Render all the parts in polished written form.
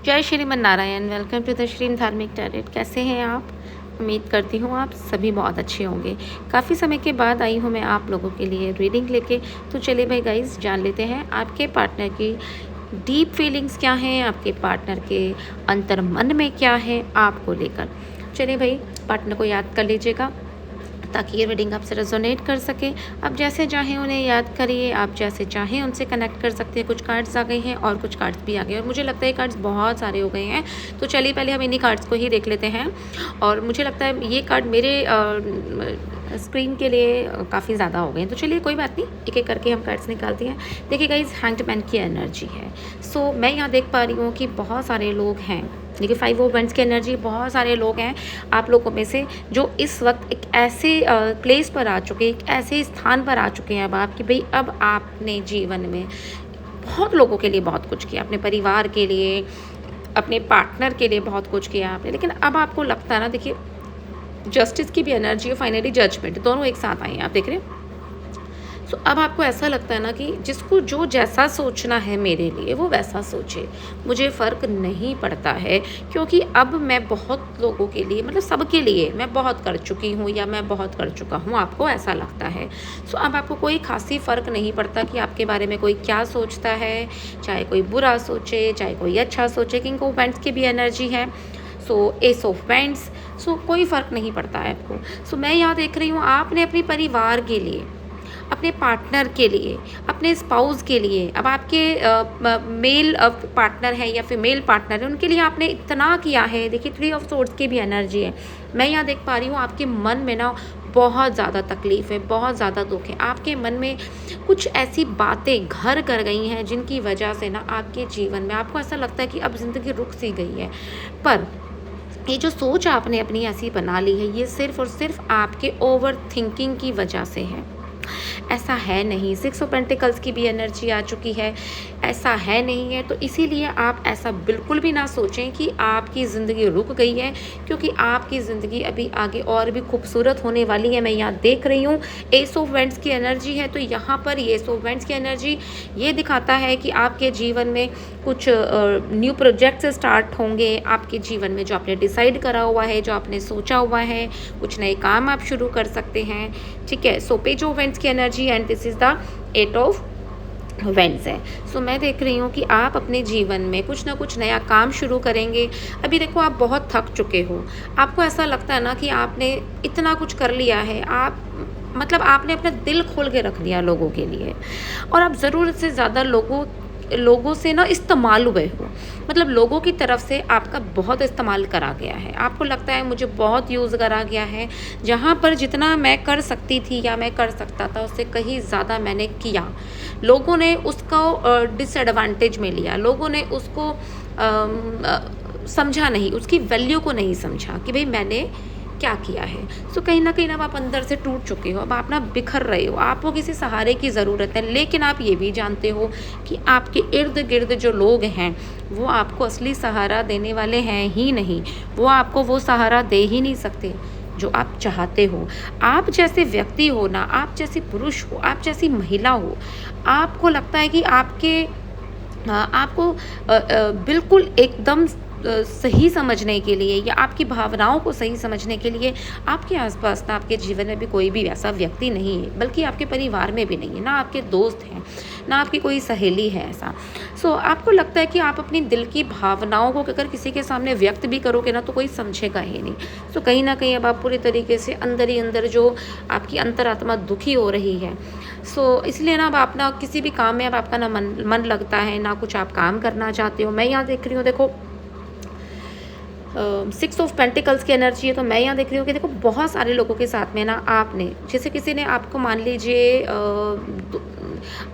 जय Shriman Narayan. Welcome to the श्रीम धार्मिक tarot. कैसे हैं आप? उम्मीद करती हूँ आप सभी बहुत अच्छे होंगे। काफ़ी समय के बाद आई हूँ मैं आप लोगों के लिए रीडिंग लेके। तो चलिए भाई गाइस, जान लेते हैं आपके पार्टनर की डीप फीलिंग्स क्या हैं, आपके पार्टनर के अंतर मन में क्या है आपको लेकर। चलिए भाई, पार्टनर को याद कर लीजिएगा ताकि ये रीडिंग आपसे रेजोनेट कर सके। आप जैसे चाहें उन्हें याद करिए, आप जैसे चाहें उनसे कनेक्ट कर सकते हैं। कुछ कार्ड्स आ गए हैं और कुछ कार्ड्स भी आ गए और मुझे लगता है कार्ड्स बहुत सारे हो गए हैं। तो चलिए पहले हम इन्हीं कार्ड्स को ही देख लेते हैं। और मुझे लगता है ये कार्ड मेरे स्क्रीन के लिए काफ़ी ज़्यादा हो गए हैं। तो चलिए कोई बात नहीं, एक एक करके हम कार्ड्स निकालते हैं। देखिए गाइस, हैंग्ड मैन की एनर्जी है। सो मैं यहाँ देख पा रही हूँ कि बहुत सारे लोग हैं। देखिए 5 ऑफ वैंड्स की एनर्जी, बहुत सारे लोग हैं आप लोगों में से जो इस वक्त एक ऐसे प्लेस पर आ चुके हैं, एक ऐसे स्थान पर आ चुके हैं अब आप कि भाई अब आपने जीवन में बहुत लोगों के लिए बहुत कुछ किया, अपने परिवार के लिए, अपने पार्टनर के लिए बहुत कुछ किया आपने। लेकिन अब आपको लगता है ना, देखिए जस्टिस की भी एनर्जी है, फाइनली जजमेंट, दोनों एक साथ आए हैं, आप देख रहे हैं। तो अब आपको ऐसा लगता है ना कि जिसको जो जैसा सोचना है मेरे लिए वो वैसा सोचे, मुझे फ़र्क नहीं पड़ता है, क्योंकि अब मैं बहुत लोगों के लिए, मतलब सबके लिए मैं बहुत कर चुकी हूँ या मैं बहुत कर चुका हूँ, आपको ऐसा लगता है। सो अब आपको कोई खासी फ़र्क नहीं पड़ता कि आपके बारे में कोई क्या सोचता है, चाहे कोई बुरा सोचे चाहे कोई अच्छा सोचे। किंग ऑफ वैंड्स की भी एनर्जी है, सो एस ऑफ वैंड्स। सो कोई फ़र्क नहीं पड़ता है आपको। सो मैं यहाँ देख रही हूँ आपने अपने परिवार के लिए, अपने पार्टनर के लिए, अपने स्पाउस के लिए, अब आपके मेल पार्टनर है या फीमेल पार्टनर है, उनके लिए आपने इतना किया है। देखिए 3 ऑफ सोर्ड्स की भी एनर्जी है। मैं यहाँ देख पा रही हूँ आपके मन में ना बहुत ज़्यादा तकलीफ़ है, बहुत ज़्यादा दुख है। आपके मन में कुछ ऐसी बातें घर कर गई हैं जिनकी वजह से ना आपके जीवन में आपको ऐसा लगता है कि अब ज़िंदगी रुक सी गई है। पर ये जो सोच आपने अपनी ऐसी बना ली है, ये सिर्फ़ और सिर्फ आपके ओवर थिंकिंग की वजह से है। ऐसा है नहीं। 6 ऑफ पेंटिकल्स की भी एनर्जी आ चुकी है, ऐसा है नहीं है। तो इसीलिए आप ऐसा बिल्कुल भी ना सोचें कि आपकी ज़िंदगी रुक गई है, क्योंकि आपकी ज़िंदगी अभी आगे और भी खूबसूरत होने वाली है। मैं यहाँ देख रही हूँ एस ऑफ वैंड्स की एनर्जी है। तो यहाँ पर ये एस ऑफ वैंड्स की एनर्जी ये दिखाता है कि आपके जीवन में कुछ न्यू प्रोजेक्ट्स स्टार्ट होंगे। आपके जीवन में जो आपने डिसाइड करा हुआ है, जो आपने सोचा हुआ है, कुछ नए काम आप शुरू कर सकते हैं। ठीक है। सो पेज ऑफ वैंड्स की energy and this is the 8 of wands है। सो मैं देख रही हूँ कि आप अपने जीवन में कुछ ना कुछ नया काम शुरू करेंगे। अभी देखो आप बहुत थक चुके हो, आपको ऐसा लगता है ना कि आपने इतना कुछ कर लिया है, आप मतलब आपने अपना दिल खोल के रख दिया लोगों के लिए, और आप ज़रूरत से ज़्यादा लोगों से ना इस्तेमाल हुए हो। मतलब लोगों की तरफ से आपका बहुत इस्तेमाल करा गया है। आपको लगता है मुझे बहुत यूज़ करा गया है, जहाँ पर जितना मैं कर सकती थी या मैं कर सकता था उससे कहीं ज़्यादा मैंने किया। लोगों ने उसको डिसएडवांटेज में लिया, लोगों ने उसको समझा नहीं, उसकी वैल्यू को नहीं समझा कि भाई मैंने क्या किया है। सो कहीं ना कहीं अब आप अंदर से टूट चुके हो, अब आप ना बिखर रहे हो, आपको किसी सहारे की ज़रूरत है। लेकिन आप ये भी जानते हो कि आपके इर्द गिर्द जो लोग हैं वो आपको असली सहारा देने वाले हैं ही नहीं, वो आपको वो सहारा दे ही नहीं सकते जो आप चाहते हो। आप जैसे व्यक्ति हो ना, आप जैसे पुरुष हो, आप जैसी महिला हो, आपको लगता है कि आपको बिल्कुल एकदम सही समझने के लिए या आपकी भावनाओं को सही समझने के लिए आपके आसपास ना, आपके जीवन में भी कोई भी ऐसा व्यक्ति नहीं है, बल्कि आपके परिवार में भी नहीं है, ना आपके दोस्त हैं, ना आपकी कोई सहेली है ऐसा। सो आपको लगता है कि आप अपनी दिल की भावनाओं को अगर किसी के सामने व्यक्त भी करोगे ना तो कोई समझेगा ही नहीं। सो कहीं ना कहीं अब आप पूरी तरीके से अंदर ही अंदर जो आपकी अंतरात्मा दुखी हो रही है। सो इसलिए ना अब आप ना किसी भी काम में अब आपका ना मन लगता है, ना कुछ आप काम करना चाहते हो। मैं यहाँ देख रही हूँ, देखो 6 ऑफ पेंटिकल्स की एनर्जी है। तो मैं यहाँ देख रही हूँ कि देखो बहुत सारे लोगों के साथ में ना आपने, जैसे किसी ने आपको मान लीजिए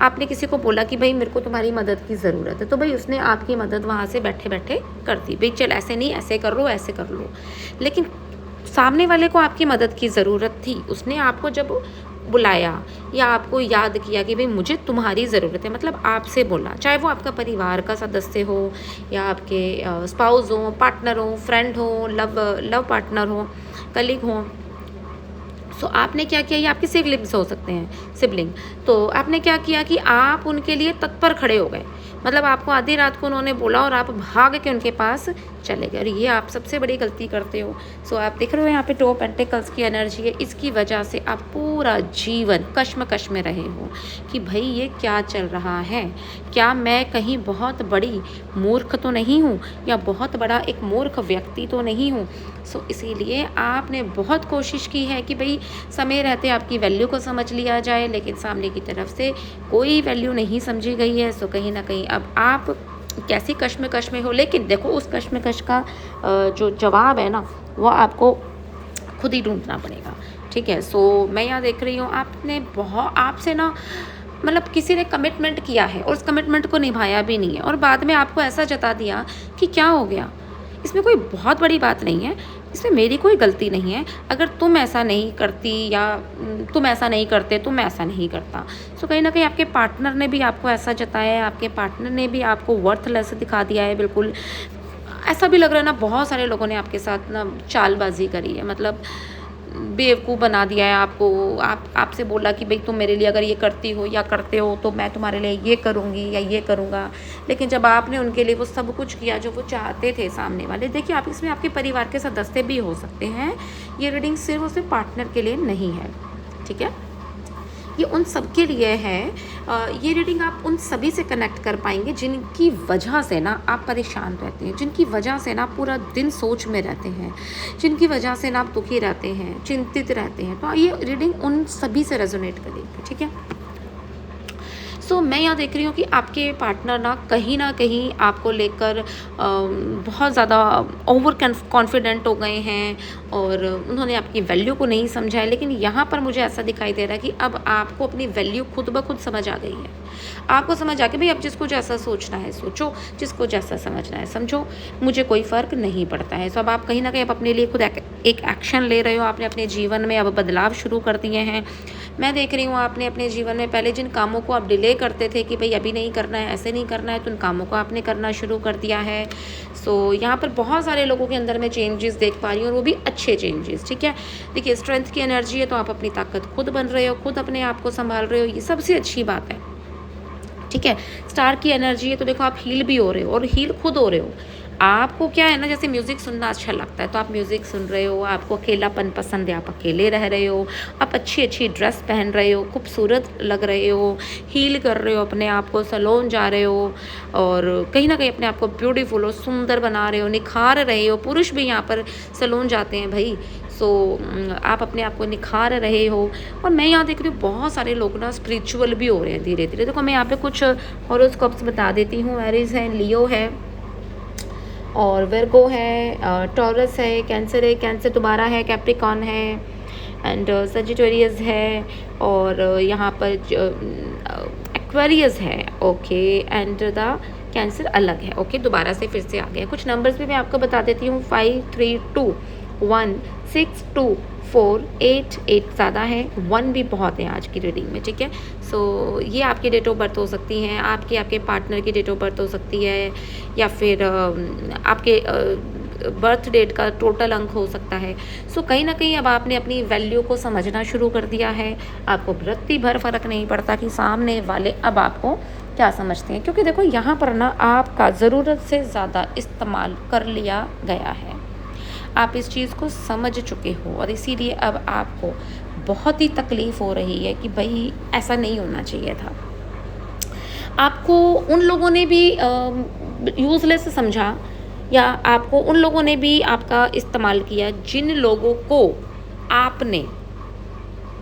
आपने किसी को बोला कि भाई मेरे को तुम्हारी मदद की ज़रूरत है, तो भाई उसने आपकी मदद वहाँ से बैठे बैठे कर दी, भाई चल ऐसे नहीं ऐसे कर लो ऐसे कर लो। लेकिन सामने वाले को आपकी मदद की ज़रूरत थी, उसने आपको जब बुलाया या आपको याद किया कि भाई मुझे तुम्हारी ज़रूरत है, मतलब आपसे बोला, चाहे वो आपका परिवार का सदस्य हो या आपके स्पाउस हो, पार्टनर हो, फ्रेंड हो, लव पार्टनर हो, कलीग हो। सो आपने क्या किया, ये आपके सिबलिंग्स हो सकते हैं, सिबलिंग। तो आपने क्या किया कि आप उनके लिए तत्पर खड़े हो गए, मतलब आपको आधी रात को उन्होंने बोला और आप भाग के उनके पास चले गए, और ये आप सबसे बड़ी गलती करते हो। सो आप देख रहे हो यहाँ पे 2 पेंटिकल्स की एनर्जी है, इसकी वजह से आप पूरा जीवन कश्मकश में रहे हो कि भाई ये क्या चल रहा है, क्या मैं कहीं बहुत बड़ी मूर्ख तो नहीं हूँ, या बहुत बड़ा एक मूर्ख व्यक्ति तो नहीं हूँ। सो इसीलिए आपने बहुत कोशिश की है कि भाई समय रहते आपकी वैल्यू को समझ लिया जाए, लेकिन सामने की तरफ से कोई वैल्यू नहीं समझी गई है। सो कहीं ना कहीं अब आप कैसी कश्मकश में हो, लेकिन देखो उस कश्मकश का जो जवाब है ना, वो आपको खुद ही ढूंढना पड़ेगा, ठीक है। सो मैं यहाँ देख रही हूँ आपने बहुत आपसे ना मतलब किसी ने कमिटमेंट किया है और उस कमिटमेंट को निभाया भी नहीं है, और बाद में आपको ऐसा जता दिया कि क्या हो गया, इसमें कोई बहुत बड़ी बात नहीं है, इसमें मेरी कोई गलती नहीं है, अगर तुम ऐसा नहीं करती या तुम ऐसा नहीं करते तो मैं ऐसा नहीं करता। सो कहीं ना कहीं आपके पार्टनर ने भी आपको ऐसा जताया है, आपके पार्टनर ने भी आपको वर्थलेस दिखा दिया है। बिल्कुल ऐसा भी लग रहा है ना, बहुत सारे लोगों ने आपके साथ ना चालबाजी करी है, मतलब बेवकूफ़ बना दिया है आपको। आपसे बोला कि भाई तुम मेरे लिए अगर ये करती हो या करते हो तो मैं तुम्हारे लिए ये करूँगी या ये करूँगा, लेकिन जब आपने उनके लिए वो सब कुछ किया जो वो चाहते थे सामने वाले, देखिए आप इसमें आपके परिवार के सदस्य भी हो सकते हैं। ये रीडिंग सिर्फ और सिर्फ पार्टनर के लिए नहीं है, ठीक है, ये उन सब के लिए है। ये रीडिंग आप उन सभी से कनेक्ट कर पाएंगे जिनकी वजह से ना आप परेशान रहते हैं, जिनकी वजह से ना आप पूरा दिन सोच में रहते हैं, जिनकी वजह से ना आप दुखी रहते हैं, चिंतित रहते हैं। तो ये रीडिंग उन सभी से रेजोनेट करेगी, ठीक है। सो मैं यहाँ देख रही हूँ कि आपके पार्टनर ना कहीं आपको लेकर बहुत ज़्यादा ओवर कॉन्फिडेंट हो गए हैं और उन्होंने आपकी वैल्यू को नहीं समझा है। लेकिन यहाँ पर मुझे ऐसा दिखाई दे रहा है कि अब आपको अपनी वैल्यू खुद ब खुद समझ आ गई है। आपको समझ आ गया भाई अब जिसको जैसा सोचना है सोचो, जिसको जैसा समझना है समझो, मुझे कोई फ़र्क नहीं पड़ता है। सो अब आप कहीं ना कहीं अपने लिए खुद एक एक्शन ले रहे हो, आपने अपने जीवन में अब बदलाव शुरू कर दिए हैं। मैं देख रही हूँ आपने अपने जीवन में पहले जिन कामों को आप डिले करते थे कि भाई अभी नहीं करना है, ऐसे नहीं करना है, तो उन कामों को आपने करना शुरू कर दिया है। सो यहाँ पर बहुत सारे लोगों के अंदर मैं चेंजेस देख पा रही हूँ और वो भी अच्छे चेंजेस, ठीक है। देखिए स्ट्रेंथ की एनर्जी है तो आप अपनी ताकत खुद बन रहे हो, खुद अपने आप को संभाल रहे हो, ये सबसे अच्छी बात है, ठीक है। स्टार की एनर्जी है तो देखो आप हील भी हो रहे हो और हील खुद हो रहे हो। आपको क्या है ना, जैसे म्यूज़िक सुनना अच्छा लगता है तो आप म्यूज़िक सुन रहे हो, आपको अकेलापन पसंद है, आप अकेले रह रहे हो, आप अच्छी अच्छी ड्रेस पहन रहे हो, खूबसूरत लग रहे हो, हील कर रहे हो अपने आप को, सैलून जा रहे हो और कहीं ना कहीं अपने आप को ब्यूटीफुल और सुंदर बना रहे हो, निखार रहे हो। पुरुष भी यहाँ पर सैलून जाते हैं भाई। सो आप अपने आप को निखार रहे हो। और मैं यहाँ देख रही हूँ बहुत सारे लोग ना स्पिरिचुअल भी हो रहे हैं धीरे धीरे। देखो मैं यहाँ पे कुछ हॉरोस्कोप्स बता देती हूँ। एरीज है, लियो है और वर्गो है, टॉरस है, कैंसर दोबारा है, कैप्रिकॉन है एंड सजिटेरियस है और यहाँ पर एक्वेरियस है, ओके, एंड द कैंसर अलग है, ओके, दोबारा से फिर से आ गया। कुछ नंबर्स भी मैं आपको बता देती हूँ। 5, 3, 2, 1, 6, 2, 4, 8 ज़्यादा है, 1 भी बहुत है आज की रीडिंग में, ठीक है। सो ये आपकी डेट ऑफ बर्थ हो सकती हैं, आपके पार्टनर की डेट ऑफ बर्थ हो सकती है, या फिर आपके बर्थ डेट का टोटल अंक हो सकता है। सो कहीं ना कहीं अब आपने अपनी वैल्यू को समझना शुरू कर दिया है। आपको रत्ती भर फ़र्क नहीं पड़ता कि सामने वाले अब आपको क्या समझते हैं, क्योंकि देखो यहाँ पर ना आपका ज़रूरत से ज़्यादा इस्तेमाल कर लिया गया है। आप इस चीज़ को समझ चुके हो और इसीलिए अब आपको बहुत ही तकलीफ़ हो रही है कि भाई ऐसा नहीं होना चाहिए था। आपको उन लोगों ने भी यूज़लेस समझा, या आपको उन लोगों ने भी आपका इस्तेमाल किया जिन लोगों को आपने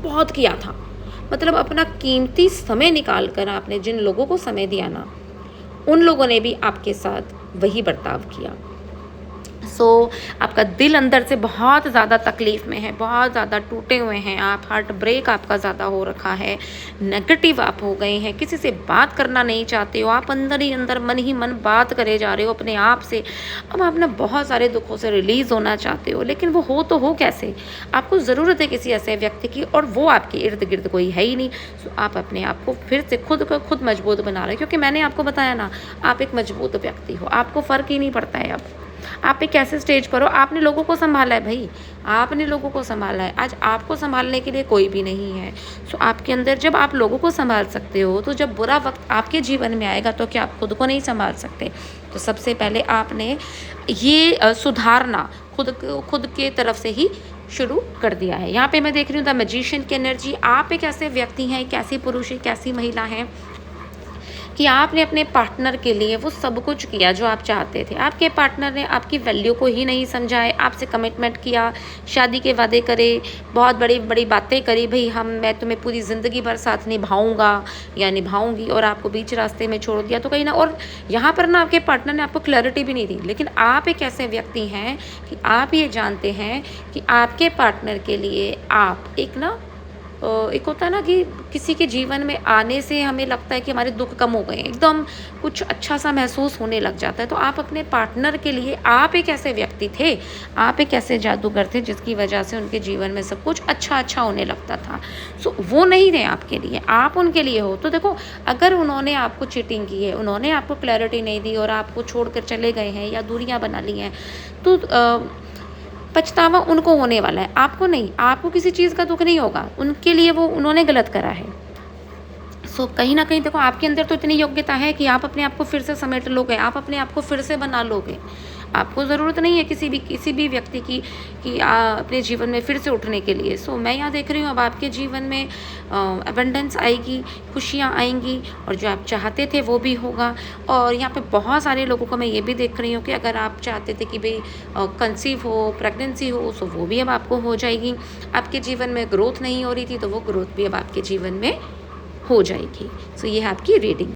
बहुत किया था। मतलब अपना कीमती समय निकाल कर आपने जिन लोगों को समय दिया ना, उन लोगों ने भी आपके साथ वही बर्ताव किया। सो आपका दिल अंदर से बहुत ज़्यादा तकलीफ़ में है, बहुत ज़्यादा टूटे हुए हैं आप, हार्ट ब्रेक आपका ज़्यादा हो रखा है, नेगेटिव आप हो गए हैं, किसी से बात करना नहीं चाहते हो, आप अंदर ही अंदर मन ही मन बात करे जा रहे हो अपने आप से। अब आप ना बहुत सारे दुखों से रिलीज़ होना चाहते हो, लेकिन वो हो तो हो कैसे? आपको ज़रूरत है किसी ऐसे व्यक्ति की और वो आपके इर्द गिर्द कोई है ही नहीं। सो आप अपने आप को फिर से खुद को खुद मजबूत बना रहे हो, क्योंकि मैंने आपको बताया ना, आप एक मजबूत व्यक्ति हो, आपको फ़र्क ही नहीं पड़ता है अब। आप एक ऐसे स्टेज पर हो, आपने लोगों को सँभाला है भई, आपने लोगों को सँभाला है। आज आपको सँभालने के लिए कोई भी नहीं है। सो आपके अंदर जब आप लोगों को सँभाल सकते हो, तो जब बुरा वक़्त आपके जीवन में आएगा, तो क्या आप खुद को नहीं सँभाल सकते? तो सबसे पहले आपने ये सुधारना खुद के तरफ से ही शुरू कर दिया है। यहाँ पे मैं देख रही हूँ द मैजिशियन की एनर्जी। आप एक ऐसे व्यक्ति हैं, एक ऐसी पुरुष, एक ऐसी महिला हैं कि आपने अपने पार्टनर के लिए वो सब कुछ किया जो आप चाहते थे। आपके पार्टनर ने आपकी वैल्यू को ही नहीं समझा है, आपसे कमिटमेंट किया, शादी के वादे करे, बहुत बड़ी-बड़ी बातें करी, भई मैं तुम्हें पूरी ज़िंदगी भर साथ निभाऊँगा या निभाऊँगी, और आपको बीच रास्ते में छोड़ दिया। तो कहीं ना, और यहाँ पर ना आपके पार्टनर ने आपको क्लैरिटी भी नहीं दी। लेकिन आप एक ऐसे व्यक्ति हैं कि आप ये जानते हैं कि आपके पार्टनर के लिए आप एक होता है ना कि किसी के जीवन में आने से हमें लगता है कि हमारे दुख कम हो गए हैं, एकदम कुछ अच्छा सा महसूस होने लग जाता है। तो आप अपने पार्टनर के लिए आप एक ऐसे व्यक्ति थे, आप एक ऐसे जादूगर थे जिसकी वजह से उनके जीवन में सब कुछ अच्छा होने लगता था। सो वो नहीं थे आपके लिए, आप उनके लिए हो। तो देखो, अगर उन्होंने आपको चीटिंग की है, उन्होंने आपको क्लैरिटी नहीं दी और आपको छोड़ कर चले गए हैं या दूरियां बना ली हैं, तो पछतावा उनको होने वाला है, आपको नहीं। आपको किसी चीज़ का दुःख नहीं होगा, उनके लिए वो उन्होंने गलत करा है। सो कहीं न कहीं देखो, आपके अंदर तो इतनी योग्यता है कि आप अपने आप को फिर से समेट लोगे, आप अपने आप को फिर से बना लोगे। आपको ज़रूरत नहीं है किसी भी व्यक्ति की कि अपने जीवन में फिर से उठने के लिए। सो मैं यहाँ देख रही हूँ, अब आपके जीवन में अबंडेंस आएगी, खुशियाँ आएँगी, और जो आप चाहते थे वो भी होगा। और यहाँ पे बहुत सारे लोगों को मैं ये भी देख रही हूँ कि अगर आप चाहते थे कि भई कंसीव हो, प्रेगनेंसी हो, सो वो भी अब आपको हो जाएगी। आपके जीवन में ग्रोथ नहीं हो रही थी, तो वो ग्रोथ भी अब आपके जीवन में हो जाएगी। सो ये है आपकी रीडिंग।